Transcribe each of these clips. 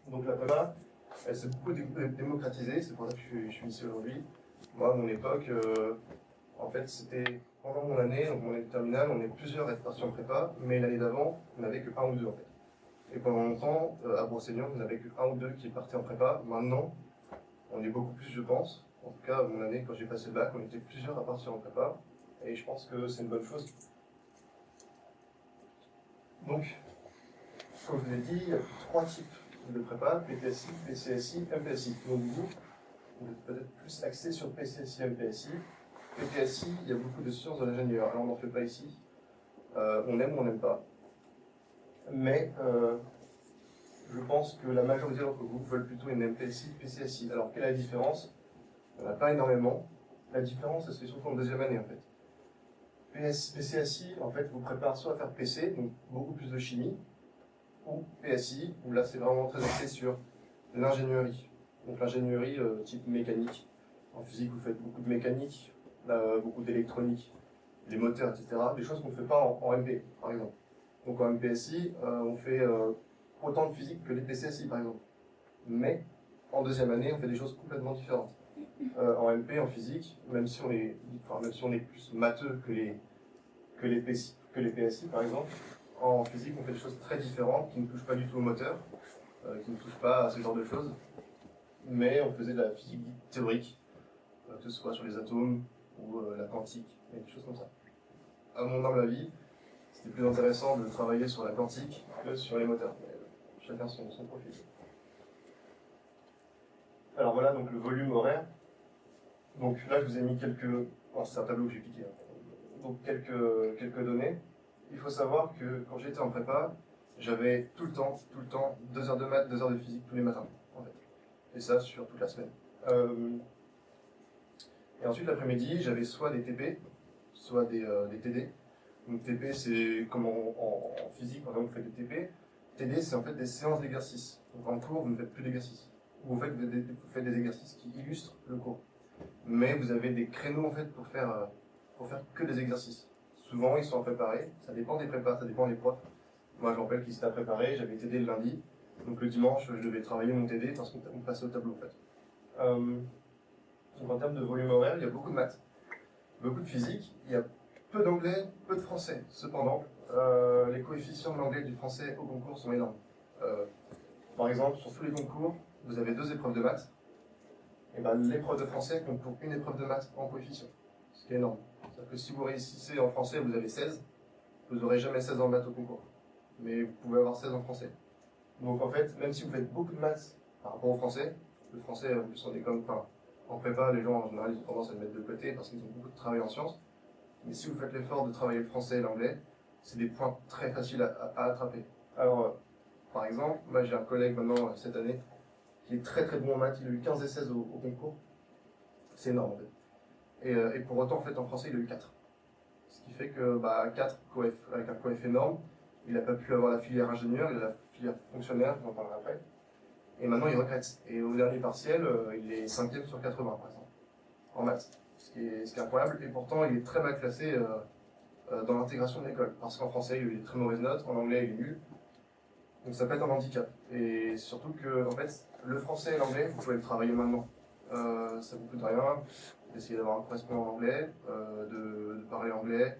Donc la prépa, elle s'est beaucoup démocratisée, c'est pour ça que je suis ici aujourd'hui. Moi, à mon époque, en fait, c'était pendant mon année, donc mon année de terminale, on est plusieurs à être partis en prépa, mais l'année d'avant, on n'avait que un ou deux en fait. Et pendant longtemps, à Brocéliande, on n'avait que un ou deux qui partaient en prépa. Maintenant, on est beaucoup plus, je pense. En tout cas, à mon année, quand j'ai passé le bac, on était plusieurs à partir en prépa. Et je pense que c'est une bonne chose. Donc, comme je vous l'ai dit, il y a trois types de prépa, PTSI, PCSI, MPSI. Donc vous êtes peut-être plus axé sur PCSI, MPSI. PTSI, il y a beaucoup de sciences de l'ingénieur. Alors on n'en fait pas ici. On aime ou on n'aime pas. Mais je pense que la majorité d'entre vous veulent plutôt une MPSI, PCSI. Alors quelle est la différence? Il n'y en a pas énormément. La différence, elle se fait surtout en deuxième année en fait. PCSI, en fait, vous prépare soit à faire PC, donc beaucoup plus de chimie, ou PSI, où là c'est vraiment très axé sur l'ingénierie. Donc l'ingénierie type mécanique. En physique, vous faites beaucoup de mécanique, beaucoup d'électronique, les moteurs, etc. Des choses qu'on ne fait pas en MP, par exemple. Donc en MPSI, on fait autant de physique que les PCSI, par exemple. Mais en deuxième année, on fait des choses complètement différentes. En MP, en physique, même si on est plus matheux que les PSI, par exemple, en physique, on fait des choses très différentes qui ne touchent pas du tout au moteur, qui ne touchent pas à ce genre de choses. Mais on faisait de la physique théorique, que ce soit sur les atomes ou la quantique, et des choses comme ça. À mon humble avis, c'était plus intéressant de travailler sur la quantique que sur les moteurs. Mais, chacun son profil. Alors voilà donc le volume horaire. Donc là, je vous ai mis c'est un tableau que j'ai piqué. Donc quelques données. Il faut savoir que quand j'étais en prépa, j'avais tout le temps, 2 heures de maths, 2 heures de physique tous les matins, en fait. Et ça sur toute la semaine. Et ensuite, l'après-midi, j'avais soit des TP, soit des TD. Donc TP, c'est comme en physique, par exemple, vous faites des TP. TD, c'est en fait des séances d'exercices. Donc en cours, vous ne faites plus d'exercices. Vous faites des exercices qui illustrent le cours. Mais vous avez des créneaux en fait pour faire que des exercices. Souvent, ils sont préparés. Ça dépend des prépas, ça dépend des profs. Moi, je me rappelle qu'ils étaient préparés. J'avais TD le lundi. Donc le dimanche, je devais travailler mon TD parce qu'on passait au tableau en fait. Donc en termes de volume horaire, il y a beaucoup de maths, beaucoup de physique. Il y a peu d'anglais, peu de français. Cependant, les coefficients de l'anglais et du français au concours sont énormes. Par exemple, sur tous les concours, vous avez 2 épreuves de maths. Et ben, l'épreuve de français compte pour une épreuve de maths en coefficient. Ce qui est énorme. C'est-à-dire que si vous réussissez en français, vous avez 16, vous n'aurez jamais 16 en maths au concours. Mais vous pouvez avoir 16 en français. Donc en fait, même si vous faites beaucoup de maths par rapport au français, le français, en plus, on est comme, en prépa, les gens en général, ils ont tendance à le mettre de côté parce qu'ils ont beaucoup de travail en sciences. Mais si vous faites l'effort de travailler le français et l'anglais, c'est des points très faciles à attraper. Alors, par exemple, moi j'ai un collègue maintenant, cette année, qui est très très bon en maths, il a eu 15 et 16 au concours. C'est énorme en fait. Et pour autant, en fait, en français, il a eu 4. Ce qui fait que 4 avec un coef énorme, il n'a pas pu avoir la filière ingénieur, il a la filière fonctionnaire, j'en parlerai après. Et maintenant, il regrette. Et au dernier partiel, il est 5e sur 80, par exemple, en maths. Ce qui est incroyable. Et pourtant, il est très mal classé dans l'intégration de l'école. Parce qu'en français, il a eu des très mauvaises notes, en anglais, il est nul. Donc ça peut être un handicap. Et surtout que, en fait, le français et l'anglais, vous pouvez le travailler maintenant. Ça vous coûte rien d'essayer d'avoir un correspondant en anglais, de parler anglais,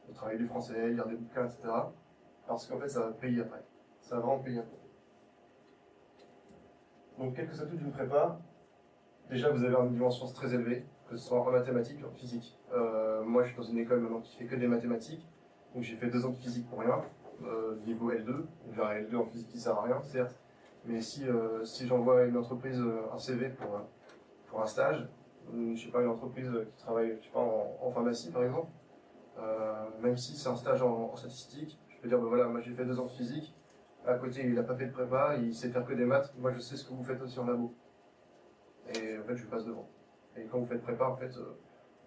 de travailler du français, lire des bouquins, etc. Parce qu'en fait, ça va payer après. Ça va vraiment payer après. Donc, quelques atouts d'une prépa. Déjà, vous avez une niveau en sciences très élevée, que ce soit en mathématiques ou en physique. Moi, je suis dans une école maintenant qui fait que des mathématiques. Donc, j'ai fait 2 ans de physique pour rien, niveau L2. J'ai un L2 en physique qui sert à rien, certes. Mais si j'envoie à une entreprise un CV pour un stage, je sais pas, une entreprise qui travaille, je sais pas, en pharmacie par exemple, même si c'est un stage en statistique, je peux dire, voilà, moi j'ai fait 2 ans de physique, à côté il a pas fait de prépa, il sait faire que des maths, moi je sais ce que vous faites aussi en labo. Et en fait je passe devant. Et quand vous faites prépa, en fait,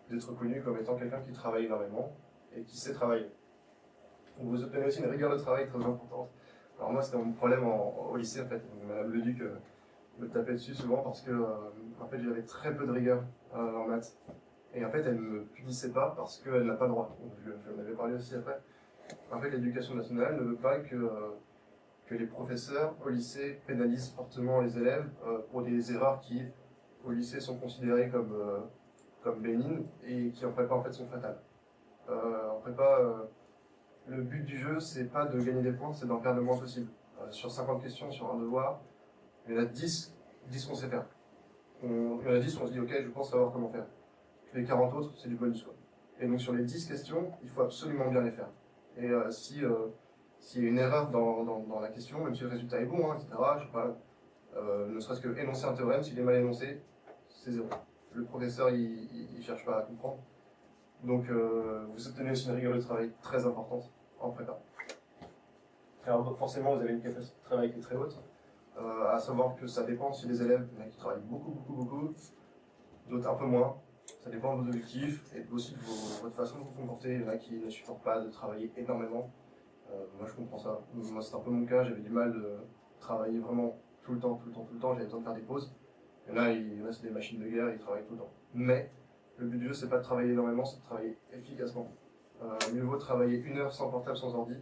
vous êtes reconnu comme étant quelqu'un qui travaille énormément et qui sait travailler. Donc vous obtenez aussi une rigueur de travail très importante. Alors moi c'était mon problème au lycée en fait, Madame Leduc me tapait dessus souvent parce que en fait j'avais très peu de rigueur en maths. Et en fait elle me punissait pas parce qu'elle n'a pas le droit. Donc je en avais parlé aussi après. En fait l'éducation nationale ne veut pas que que les professeurs au lycée pénalisent fortement les élèves pour des erreurs qui, au lycée, sont considérées comme bénignes et qui en prépa en fait sont fatales. En prépa, le but du jeu, c'est pas de gagner des points, c'est d'en perdre le moins possible. Sur 50 questions, sur un devoir, il y en a 10 qu'on sait faire. Il y en a 10 où on se dit, ok, je pense savoir comment faire. Les 40 autres, c'est du bonus, quoi. Et donc sur les 10 questions, il faut absolument bien les faire. Et s'il y a une erreur dans la question, même si le résultat est bon, hein, etc., je sais pas, ne serait-ce que énoncer un théorème, s'il est mal énoncé, c'est zéro. Le professeur, il cherche pas à comprendre. Donc vous obtenez aussi une rigueur de travail très importante en prépa. Alors forcément, vous avez une capacité de travail qui est très haute, à savoir que ça dépend si les élèves, il y en a qui travaillent beaucoup, d'autres un peu moins. Ça dépend de vos objectifs et aussi de votre façon de vous comporter. Il y en a qui ne supportent pas de travailler énormément. Moi, je comprends ça. Moi, c'est un peu mon cas. J'avais du mal de travailler vraiment tout le temps. J'avais besoin de faire des pauses. Il y en a c'est des machines de guerre, ils travaillent tout le temps. Mais le but du jeu, c'est pas de travailler énormément, c'est de travailler efficacement. Mieux vaut travailler 1 heure sans portable, sans ordi,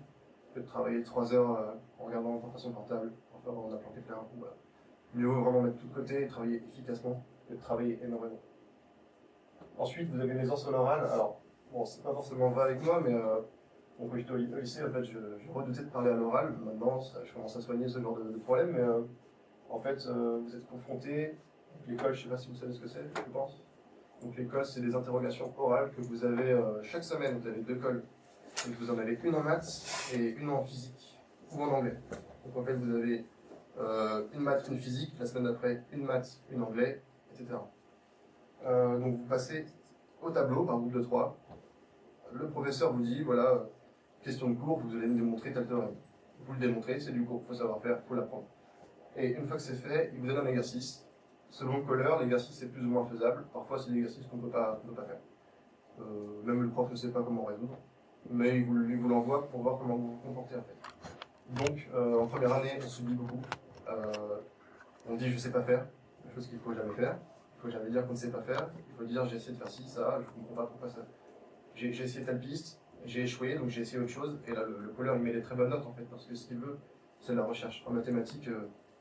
que de travailler 3 heures en regardant son portable, enfin en appelant quelqu'un. Voilà. Mieux vaut vraiment mettre tout de côté et travailler efficacement que de travailler énormément. Ensuite, vous avez une aisance à l'oral. Alors, bon, c'est pas forcément vrai avec moi, mais bon, quand j'étais au lycée, en fait, je redoutais de parler à l'oral. Maintenant, je commence à soigner ce genre de problème, mais en fait, vous êtes confronté. L'école, je sais pas si vous savez ce que c'est, je pense. Donc l'école, c'est des interrogations orales que vous avez chaque semaine. Vous avez 2 cols. Donc vous en avez une en maths et une en physique ou en anglais. Donc en fait, vous avez une maths, une physique. La semaine d'après, une maths, une anglais, etc. Donc vous passez au tableau par groupe de 3. Le professeur vous dit, voilà, question de cours, vous allez me démontrer tel théorème. Vous le démontrez, c'est du cours, il faut savoir faire, il faut l'apprendre. Et une fois que c'est fait, il vous donne un exercice. Selon le colleur, l'exercice est plus ou moins faisable. Parfois, c'est des exercices qu'on ne peut pas faire. Même le prof ne sait pas comment résoudre. Mais il vous l'envoie pour voir comment vous vous comportez en fait. Donc, en première année, on s'oublie beaucoup. On dit je ne sais pas faire, quelque chose qu'il ne faut jamais faire. Il ne faut jamais dire qu'on ne sait pas faire. Il faut dire j'ai essayé de faire ci, ça, je ne comprends pas pourquoi ça. J'ai essayé telle piste, j'ai échoué, donc j'ai essayé autre chose. Et là, le colleur, il met des très bonnes notes en fait, parce que ce qu'il veut, c'est la recherche. En mathématiques,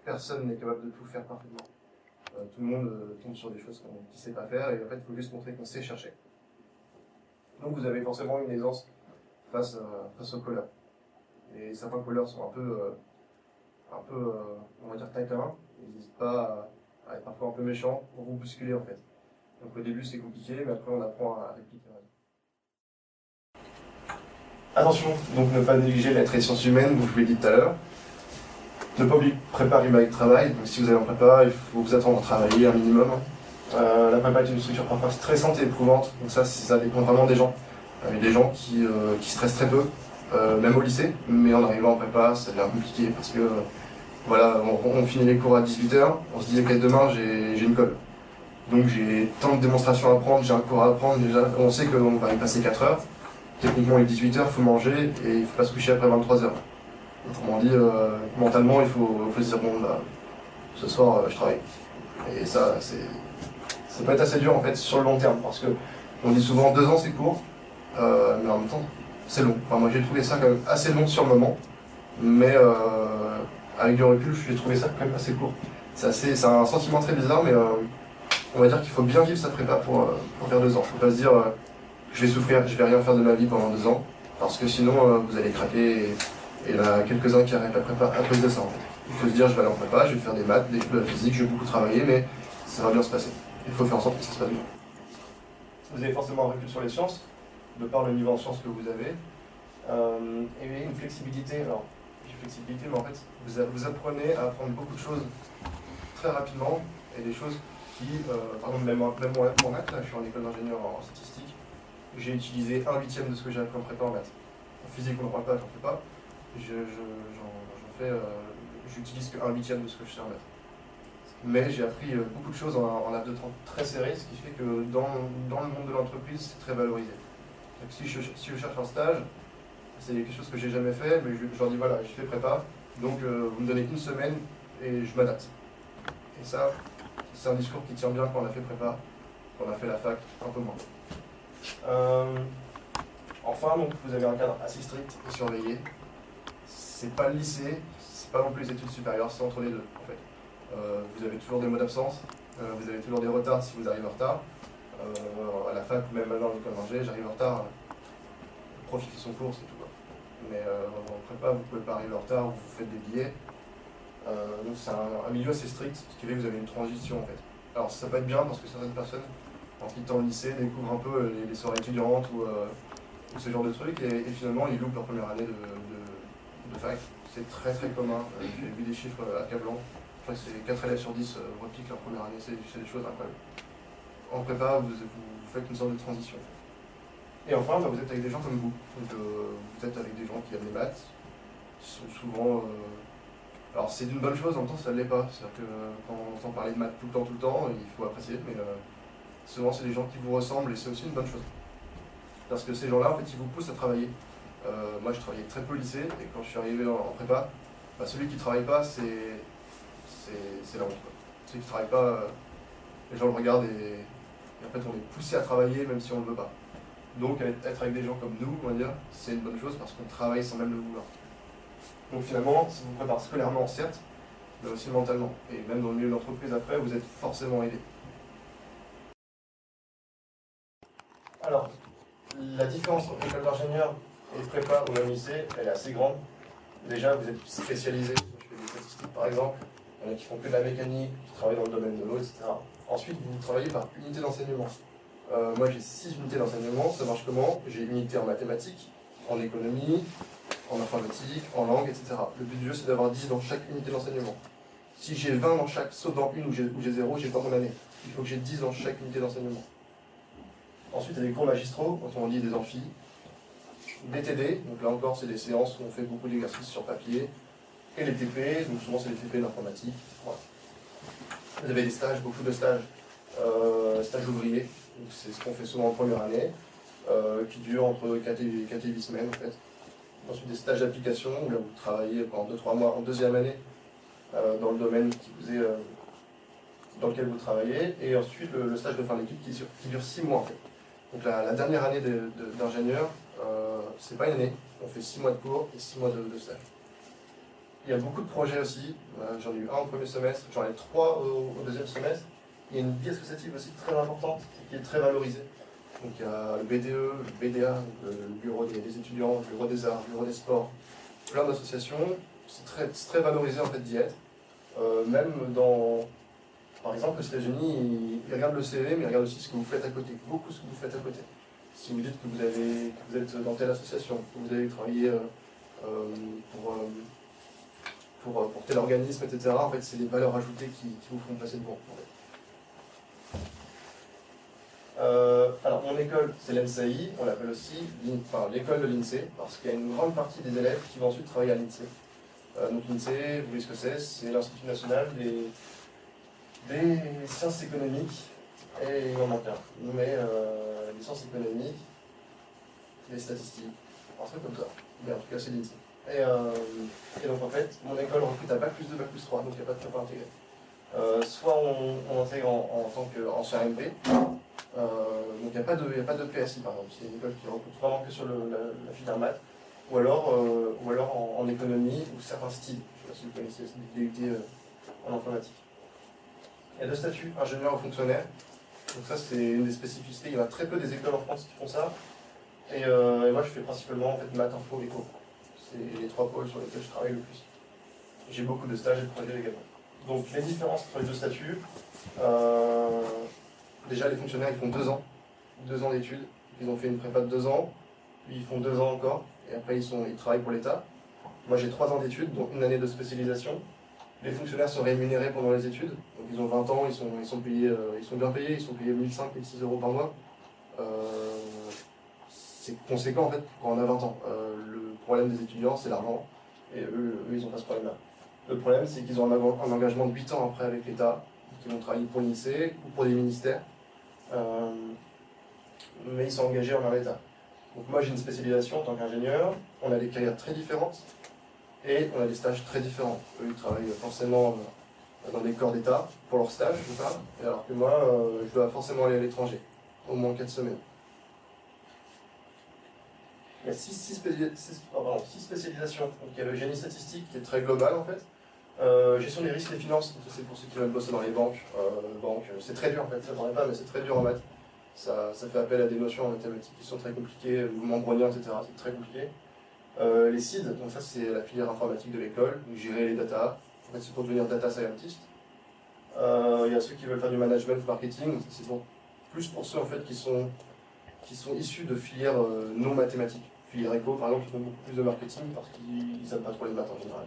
personne n'est capable de tout faire parfaitement. Tout le monde tombe sur des choses qu'on ne sait pas faire, et en fait, il faut juste montrer qu'on sait chercher. Donc vous avez forcément une aisance face au colleur. Et certains colleurs sont un peu on va dire, taquins. Ils n'hésitent pas à être parfois un peu méchants pour vous bousculer en fait. Donc au début c'est compliqué, mais après on apprend à répliquer. Attention, donc ne pas négliger l'être et sciences humaines, comme je vous l'ai dit tout à l'heure. Ne pas oublier de préparer une avec travail. Donc si vous allez en prépa, il faut vous attendre à travailler un minimum. La prépa est une structure parfois stressante et éprouvante, donc ça dépend vraiment des gens. Il y a des gens qui stressent très peu, même au lycée, mais en arrivant en prépa, ça devient compliqué parce que voilà, on finit les cours à 18h, on se dit ok demain j'ai une colle. Donc j'ai tant de démonstrations à prendre, j'ai un cours à apprendre déjà, on sait qu'on va y passer 4 heures. Techniquement il est 18h, il faut manger et il ne faut pas se coucher après 23h. Autrement dit, mentalement il faut se dire bon bah ce soir je travaille. Et ça peut être assez dur en fait sur le long terme parce que on dit souvent 2 ans c'est court, mais en même temps c'est long. Enfin, moi j'ai trouvé ça quand même assez long sur le moment, mais avec du recul j'ai trouvé ça quand même assez court. C'est un sentiment très bizarre, mais on va dire qu'il faut bien vivre sa prépa pour faire 2 ans. Il ne faut pas se dire je vais souffrir, je vais rien faire de ma vie pendant 2 ans, parce que sinon vous allez craquer et il y en a quelques-uns qui arrêtent la prépa à cause de ça en fait. Il faut se dire je vais aller en prépa, je vais faire des maths, de la physique, je vais beaucoup travailler, mais ça va bien se passer. Il faut faire en sorte que ça se passe bien. Vous avez forcément un recul sur les sciences, de par le niveau en sciences que vous avez, et une flexibilité. Alors, j'ai flexibilité, mais en fait, vous apprenez à apprendre beaucoup de choses très rapidement, et des choses qui, par exemple, même moi, là, je suis en école d'ingénieur en statistique, j'ai utilisé 1/8 de ce que j'ai appris en prépa en maths. En physique, on n'en parle pas, j'en fais pas. J'utilise que 1/8 de ce que je sais en maths. Mais j'ai appris beaucoup de choses en laps de temps très serré, ce qui fait que dans le monde de l'entreprise, c'est très valorisé. Donc si je cherche un stage, c'est quelque chose que j'ai jamais fait, mais je leur dis voilà, j'ai fait prépa, donc vous me donnez 1 semaine et je m'adapte. Et ça, c'est un discours qui tient bien quand on a fait prépa, quand on a fait la fac, un peu moins. Enfin, donc, vous avez un cadre assez strict et surveillé. C'est pas le lycée, c'est pas non plus les études supérieures, c'est entre les deux en fait. Vous avez toujours des mots d'absence, vous avez toujours des retards si vous arrivez en retard. À la fac ou même maintenant en école d'ingé, j'arrive en retard, profitez son cours, c'est tout quoi. Mais en prépa, vous pouvez pas arriver en retard, vous faites des billets. Donc c'est un milieu assez strict, ce qui fait que vous avez une transition en fait. Alors ça peut être bien parce que certaines personnes, en quittant le lycée, découvrent un peu les soirées étudiantes ou ce genre de trucs et finalement ils loupent leur première année de fac. C'est très très commun, j'ai vu des chiffres accablants. Je crois que c'est 4 élèves sur 10 repiquent leur première année, c'est des choses incroyables. En prépa, vous faites une sorte de transition. Et enfin, vous êtes avec des gens comme vous. Donc, vous êtes avec des gens qui aiment les maths, qui sont souvent... Alors c'est une bonne chose, en même temps ça ne l'est pas. C'est-à-dire que quand on entend parler de maths tout le temps, il faut apprécier, mais souvent c'est des gens qui vous ressemblent et c'est aussi une bonne chose. Parce que ces gens-là, en fait, ils vous poussent à travailler. Moi, je travaillais très peu au lycée, et quand je suis arrivé en prépa, celui qui ne travaille pas, c'est la honte. Celui qui ne travaille pas, les gens le regardent et en fait, on est poussé à travailler même si on ne le veut pas. Donc, être avec des gens comme nous, on va dire, c'est une bonne chose parce qu'on travaille sans même le vouloir. Donc finalement, ça vous prépare scolairement, certes, mais aussi mentalement. Et même dans le milieu de l'entreprise après, vous êtes forcément aidé. Alors, la différence entre école d'ingénieur et prépa ou même lycée, elle est assez grande. Déjà, vous êtes spécialisé, je fais des statistiques par exemple, il y en a qui font que de la mécanique, qui travaillent dans le domaine de l'eau, etc. Ensuite, vous travaillez par unité d'enseignement. Moi, j'ai 6 unités d'enseignement, ça marche comment? J'ai une unité en mathématiques, en économie, en informatique, en langue, etc. Le but du jeu, c'est d'avoir 10 dans chaque unité d'enseignement. Si j'ai 20 dans chaque, sauf dans une où j'ai 0, j'ai pas mon année. Il faut que j'ai 10 dans chaque unité d'enseignement. Ensuite, il y a des cours magistraux, quand on lit des amphis, des TD, donc là encore, c'est des séances où on fait beaucoup d'exercices sur papier, et les TP, donc souvent c'est les TP d'informatique. Voilà. Vous avez des stages, beaucoup de stages, stages ouvriers, c'est ce qu'on fait souvent en première année, qui durent entre 4 et 8 semaines en fait. Ensuite des stages d'application, où là vous travaillez pendant 2-3 mois en deuxième année, dans le domaine dans lequel vous travaillez, et ensuite le stage de fin d'études qui dure 6 mois en fait. Donc la dernière année d'ingénieur, c'est pas une année, on fait 6 mois de cours et 6 mois de stage. Il y a beaucoup de projets aussi, j'en ai eu un au premier semestre, j'en ai 3 au deuxième semestre. Il y a une vie associative aussi très importante qui est très valorisée. Donc il y a le BDE, le BDA, le bureau des étudiants, le bureau des arts, le bureau des sports, plein d'associations. C'est très valorisé en fait d'y être. Même dans, par exemple, aux États-Unis, ils regardent le CV, mais ils regardent aussi ce que vous faites à côté, beaucoup ce que vous faites à côté. Si vous dites que vous êtes dans telle association, que vous avez travaillé pour tel organisme, etc., en fait, c'est des valeurs ajoutées qui vous font passer devant. En fait. Alors, mon école, c'est l'ENSAI, on l'appelle aussi l'école de l'INSEE, parce qu'il y a une grande partie des élèves qui vont ensuite travailler à l'INSEE. Donc l'INSEE, vous voyez ce que c'est l'Institut national des sciences économiques, et il m'en manque un, mais les sciences économiques, les statistiques, un truc comme ça. Mais en tout cas, c'est l'INSEE. Et donc en fait, mon école recrute à Bac plus 2, Bac plus 3, donc il n'y a pas de prépa intégrée. Soit on intègre en tant qu'ancien MP, donc il n'y a pas de PSI par exemple, c'est une école qui recrute vraiment que sur la filière maths, ou alors en économie ou certains styles, je ne sais pas si vous connaissez des DUT en informatique. Il y a 2 statuts, ingénieur ou fonctionnaire, donc ça c'est une des spécificités, il y en a très peu des écoles en France qui font ça, et moi je fais principalement en fait maths, info, éco. C'est les 3 pôles sur lesquels je travaille le plus. J'ai beaucoup de stages et de projets également. Donc les différences entre les 2 statuts, déjà les fonctionnaires ils font 2 ans, 2 ans d'études, ils ont fait une prépa de 2 ans, puis ils font 2 ans encore, et après ils travaillent pour l'État. Moi j'ai 3 ans d'études, donc une année de spécialisation. Les fonctionnaires sont rémunérés pendant les études, donc ils ont 20 ans, ils sont payés, ils sont bien payés, ils sont payés 1 500 1 600 euros par mois. C'est conséquent en fait quand on a 20 ans. Le problème des étudiants c'est l'argent, et eux ils n'ont pas ce problème-là. Le problème c'est qu'ils ont un engagement de 8 ans après avec l'État, qui vont travailler pour l'INSEE ou pour des ministères, mais ils sont engagés envers l'État. Donc moi j'ai une spécialisation en tant qu'ingénieur, on a des carrières très différentes, et on a des stages très différents. Eux ils travaillent forcément dans des corps d'État, pour leur stage je parle, et alors que moi je dois forcément aller à l'étranger, au moins 4 semaines. il y a six spécialisations. Donc, il y a le génie statistique qui est très global en fait. Gestion des risques et des finances, c'est pour ceux qui veulent bosser dans les banques. C'est très dur en fait, ça ne paraît pas, mais c'est très dur en maths. Ça fait appel à des notions en mathématiques qui sont très compliquées, mouvements browniens, etc. C'est très compliqué. Les SID, donc ça c'est la filière informatique de l'école, donc gérer les data. En fait, c'est pour devenir data scientist. Il y a ceux qui veulent faire du management marketing, c'est plus pour ceux en fait qui sont issus de filières non mathématiques. Filière éco par exemple, qui font beaucoup plus de marketing parce qu'ils n'aiment pas trop les maths en général.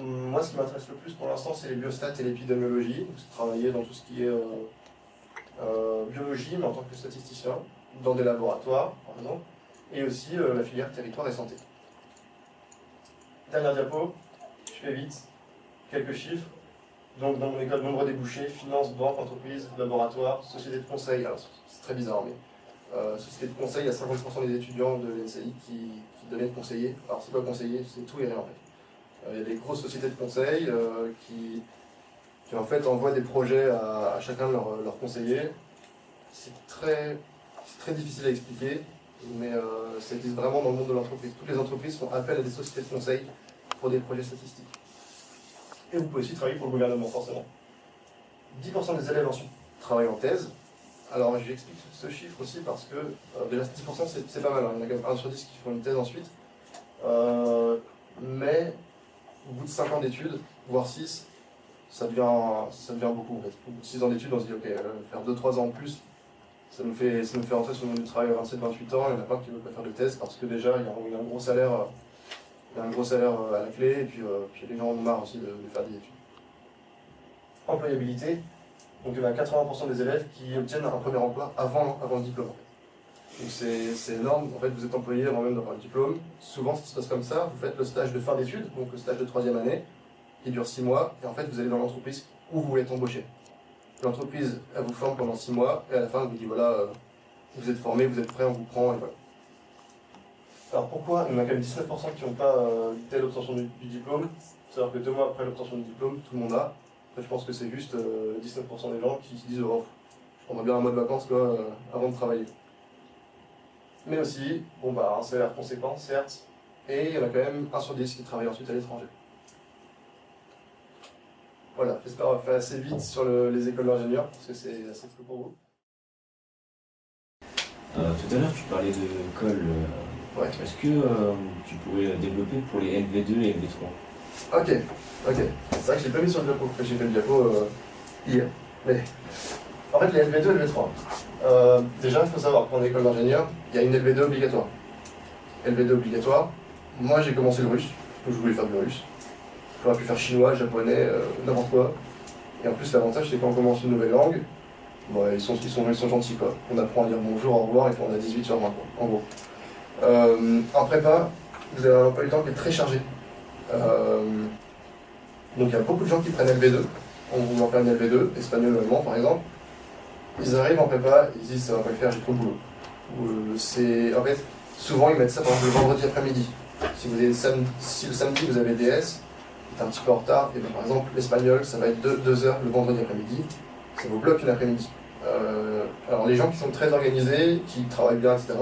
Moi, ce qui m'intéresse le plus pour l'instant, c'est les biostats et l'épidémiologie. C'est travailler dans tout ce qui est biologie, mais en tant que statisticien, dans des laboratoires, par exemple, et aussi la filière territoire et santé. Dernière diapo, je fais vite, quelques chiffres. Donc, dans mon école, nombre débouchés, finance, banque, entreprise, laboratoire, société de conseil. Alors, c'est très bizarre, mais société de conseil, il y a 50% des étudiants de l'NCI qui deviennent conseillers. Alors, c'est pas conseiller, c'est tout et rien en fait. Il y a des grosses sociétés de conseil qui en fait envoient des projets à chacun de leurs conseillers. C'est très difficile à expliquer, mais ça existe vraiment dans le monde de l'entreprise. Toutes les entreprises font appel à des sociétés de conseil pour des projets statistiques. Et vous pouvez aussi travailler pour le gouvernement, forcément. 10% des élèves ensuite travaillent en thèse. Alors j'explique ce chiffre aussi parce que déjà 10% c'est pas mal, hein. Il y en a quand même 1 sur 10 qui font une thèse ensuite. Mais au bout de 5 ans d'études, voire 6, ça devient beaucoup en fait. Au bout de 6 ans d'études, on se dit ok, faire 2-3 ans en plus, ça nous fait rentrer sur le monde du travail à 27-28 ans, il y en a plein qui ne veulent pas faire de thèse parce que déjà il y a un gros salaire, à la clé, et puis les gens en ont marre aussi de faire des études. Employabilité, donc il y a 80% des élèves qui obtiennent un premier emploi avant le diplôme. Donc c'est énorme, en fait vous êtes employé avant même d'avoir le diplôme. Souvent ça se passe comme ça, vous faites le stage de fin d'études, donc le stage de 3e année, qui dure 6 mois, et en fait vous allez dans l'entreprise où vous voulez être embauché. L'entreprise, elle vous forme pendant 6 mois, et à la fin elle vous dit voilà, vous êtes formé, vous êtes prêt, on vous prend, et voilà. Alors pourquoi il y en a quand même 19% qui n'ont pas dès l'obtention du diplôme, c'est-à-dire que 2 mois après l'obtention du diplôme, tout le monde a. Je pense que c'est juste 19% des gens qui se disent oh, je prendrais bien un mois de vacances avant de travailler. Mais aussi, un salaire conséquent, certes, et il y en a quand même 1 sur 10 qui travaille ensuite à l'étranger. Voilà, j'espère avoir fait assez vite sur les écoles d'ingénieurs, parce que c'est assez flou pour vous. Tout à l'heure, tu parlais de colle. Ouais. Est-ce que tu pourrais développer pour les LV2 et LV3? Ok. C'est vrai que je l'ai pas mis sur le diapo, j'ai fait le diapo hier. Mais en fait, les LV2 et LV3. Déjà, il faut savoir qu'en école d'ingénieur, il y a une LV2 obligatoire. LV2 obligatoire. Moi, j'ai commencé le russe, parce que je voulais faire du russe. J'aurais pu faire chinois, japonais, n'importe quoi. Et en plus, l'avantage, c'est quand on commence une nouvelle langue, ils sont gentils, quoi. On apprend à dire bonjour, au revoir, et puis on a 18 sur 20, quoi, en gros. En prépa, vous avez un emploi du temps qui est très chargé. Donc il y a beaucoup de gens qui prennent LV2, en voulant faire une LV2, espagnol ou allemand par exemple. Ils arrivent en prépa, ils disent ça va pas le faire, j'ai trop de boulot. En fait, souvent ils mettent ça par exemple le vendredi après-midi. Si le samedi vous avez DS, c'est un petit peu en retard, et bien, par exemple l'espagnol ça va être 2 heures le vendredi après-midi, ça vous bloque une après-midi. Alors les gens qui sont très organisés, qui travaillent bien, etc.,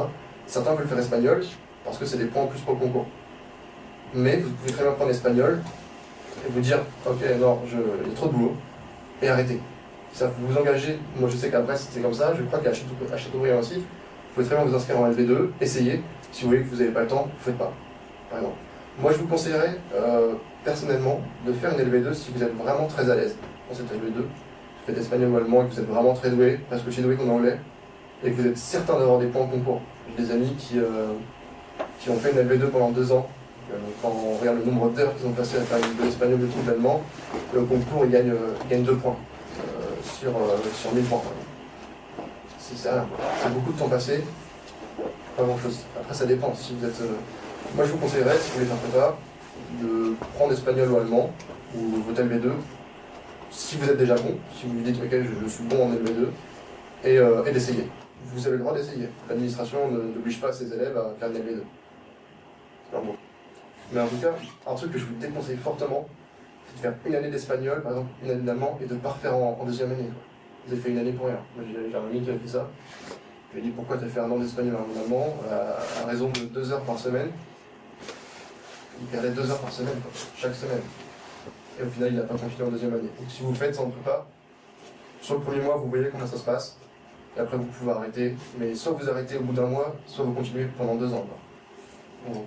certains veulent faire espagnol parce que c'est des points en plus pour le concours. Mais vous pouvez très bien prendre espagnol et vous dire ok non, il y a trop de boulot, et arrêter. Ça vous vous engagez, moi je sais qu'à Brest c'est comme ça, je crois qu'à Châteaubriand aussi, vous pouvez très bien vous inscrire en LV2, essayez, si vous voyez que vous n'avez pas le temps, vous ne faites pas, par exemple. Moi je vous conseillerais personnellement de faire une LV2 si vous êtes vraiment très à l'aise dans cette LV2, vous faites espagnol ou allemand et que vous êtes vraiment très doué, presque aussi doué qu'en anglais, et que vous êtes certain d'avoir des points en concours. J'ai des amis qui ont fait une LV2 pendant 2 ans. Quand on regarde le nombre d'heures qu'ils ont passé à faire une LV2 espagnol et tout l'allemand, le concours il gagne 2 points sur 1000 points. C'est beaucoup de temps passé, pas grand chose. Après ça dépend. Si vous êtes, moi je vous conseillerais, si vous voulez faire prépa, de prendre espagnol ou allemand, ou votre LV2, si vous êtes déjà bon, si vous vous dites ok je suis bon en LV2, et d'essayer. Vous avez le droit d'essayer. L'administration n'oblige pas ses élèves à faire une LV2. Mais en tout cas, un truc que je vous déconseille fortement, c'est de faire une année d'espagnol, par exemple une année d'allemand, et de ne pas refaire en 2e année. Quoi. Vous avez fait une année pour rien. Moi j'ai un ami qui a fait ça. lui ai dit pourquoi tu as fait un an d'espagnol en allemand à raison de 2 heures par semaine. Il perdait 2 heures par semaine, quoi, chaque semaine. Et au final, il n'a pas continué en deuxième année. Donc si vous faites ça en prépa, sur le premier mois, vous voyez comment ça se passe. Et après, vous pouvez arrêter. Mais soit vous arrêtez au bout d'un mois, soit vous continuez pendant 2 ans. Quoi. En gros.